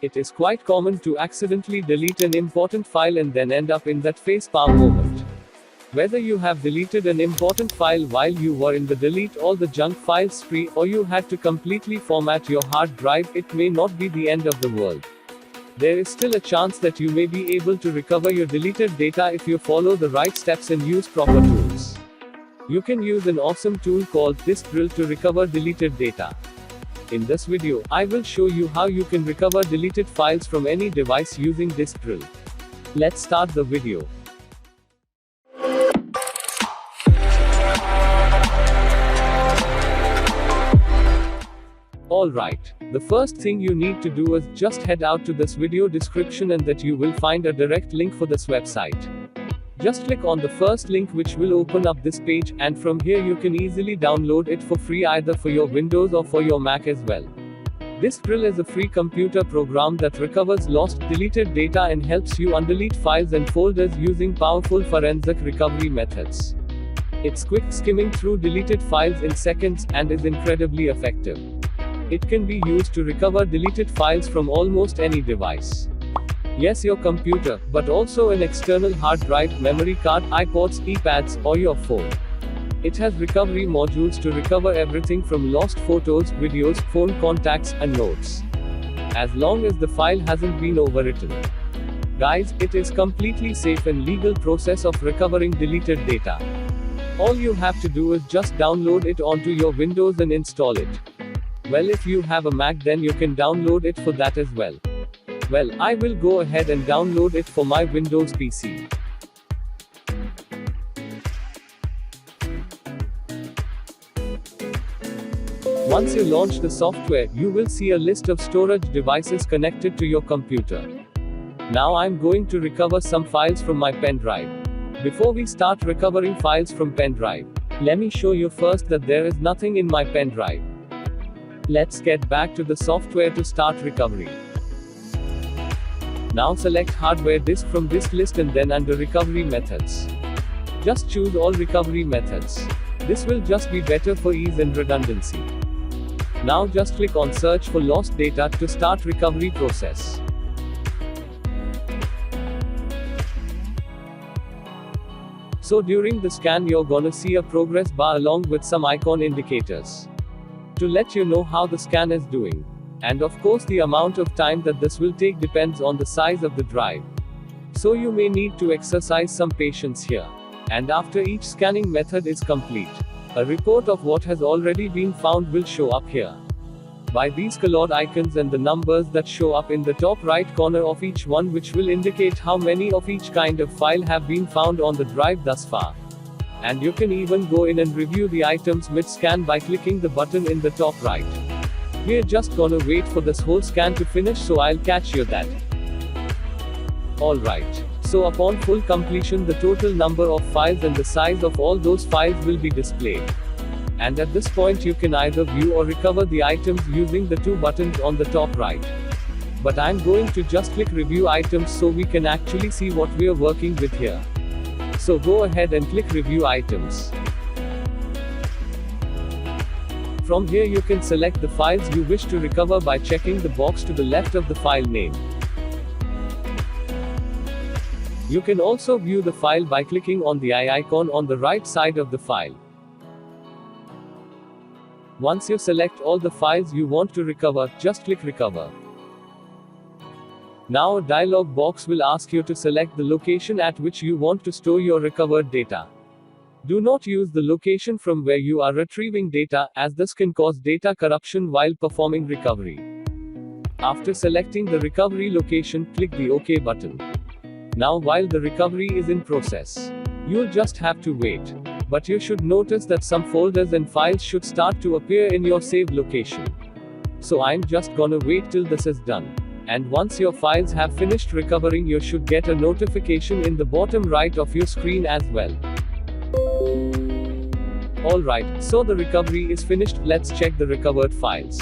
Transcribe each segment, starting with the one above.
It is quite common to accidentally delete an important file and then end up in that facepalm moment. Whether you have deleted an important file while you were in the delete all the junk files spree, or you had to completely format your hard drive, it may not be the end of the world. There is still a chance that you may be able to recover your deleted data if you follow the right steps and use proper tools. You can use an awesome tool called Disk Drill to recover deleted data. In this video, I will show you how you can recover deleted files from any device using Disk Drill. Let's start the video. Alright, the first thing you need to do is just head out to this video description and that you will find a direct link for this website. Just click on the first link which will open up this page, and from here you can easily download it for free either for your Windows or for your Mac as well. Disk Drill is a free computer program that recovers lost, deleted data and helps you undelete files and folders using powerful forensic recovery methods. It's quick, skimming through deleted files in seconds, and is incredibly effective. It can be used to recover deleted files from almost any device. Yes, your computer, but also an external hard drive, memory card, iPods, iPads, or your phone. It has recovery modules to recover everything from lost photos, videos, phone contacts, and notes. As long as the file hasn't been overwritten. Guys, it is completely safe and legal process of recovering deleted data. All you have to do is just download it onto your Windows and install it. Well, if you have a Mac, then you can download it for that as well. Well, I will go ahead and download it for my Windows PC. Once you launch the software, you will see a list of storage devices connected to your computer. Now I'm going to recover some files from my pen drive. Before we start recovering files from pen drive, let me show you first that there is nothing in my pen drive. Let's get back to the software to start recovery. Now select hardware disk from disk list and then under recovery methods. Just choose all recovery methods. This will just be better for ease and redundancy. Now just click on search for lost data to start recovery process. So during the scan you're gonna see a progress bar along with some icon indicators to let you know how the scan is doing. And of course the amount of time that this will take depends on the size of the drive. So you may need to exercise some patience here. And after each scanning method is complete, a report of what has already been found will show up here. By these colored icons and the numbers that show up in the top right corner of each one, which will indicate how many of each kind of file have been found on the drive thus far. And you can even go in and review the items mid-scan by clicking the button in the top right. We're just gonna wait for this whole scan to finish, so I'll catch you that. Alright. So upon full completion the total number of files and the size of all those files will be displayed. And at this point you can either view or recover the items using the two buttons on the top right. But I'm going to just click review items so we can actually see what we're working with here. So go ahead and click review items. From here you can select the files you wish to recover by checking the box to the left of the file name. You can also view the file by clicking on the eye icon on the right side of the file. Once you select all the files you want to recover, just click recover. Now a dialog box will ask you to select the location at which you want to store your recovered data. Do not use the location from where you are retrieving data, as this can cause data corruption while performing recovery. After selecting the recovery location, click the OK button. Now while the recovery is in process, you'll just have to wait. But you should notice that some folders and files should start to appear in your saved location. So I'm just gonna wait till this is done. And once your files have finished recovering, you should get a notification in the bottom right of your screen as well. Alright, so the recovery is finished. Let's check the recovered files.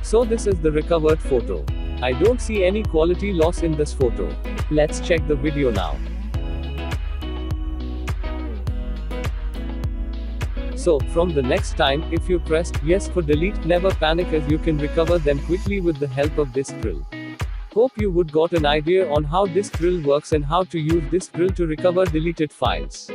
So this is the recovered photo. I don't see any quality loss in this photo. Let's check the video now. So, from the next time, if you pressed yes for delete, never panic as you can recover them quickly with the help of disk drill. Hope you would got an idea on how disk drill works and how to use disk drill to recover deleted files.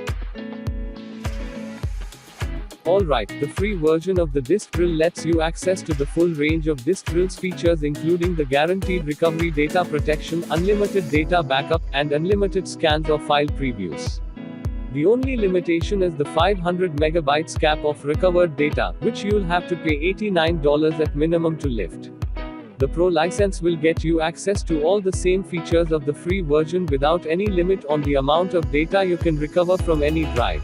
Alright, the free version of the disk drill lets you access to the full range of disk drill's features, including the guaranteed recovery, data protection, unlimited data backup, and unlimited scans or file previews. The only limitation is the 500 megabytes cap of recovered data, which you'll have to pay $89 at minimum to lift. The Pro license will get you access to all the same features of the free version without any limit on the amount of data you can recover from any drive.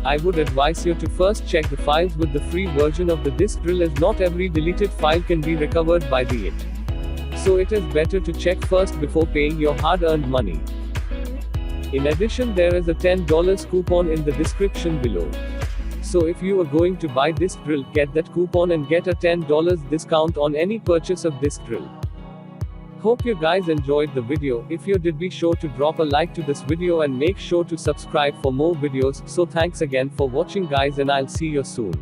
I would advise you to first check the files with the free version of the disk drill, as not every deleted file can be recovered by the it. So it is better to check first before paying your hard-earned money. In addition, there is a $10 coupon in the description below. So if you are going to buy disk drill, get that coupon and get a $10 discount on any purchase of disk drill. Hope you guys enjoyed the video. If you did, be sure to drop a like to this video and make sure to subscribe for more videos. So thanks again for watching guys, and I'll see you soon.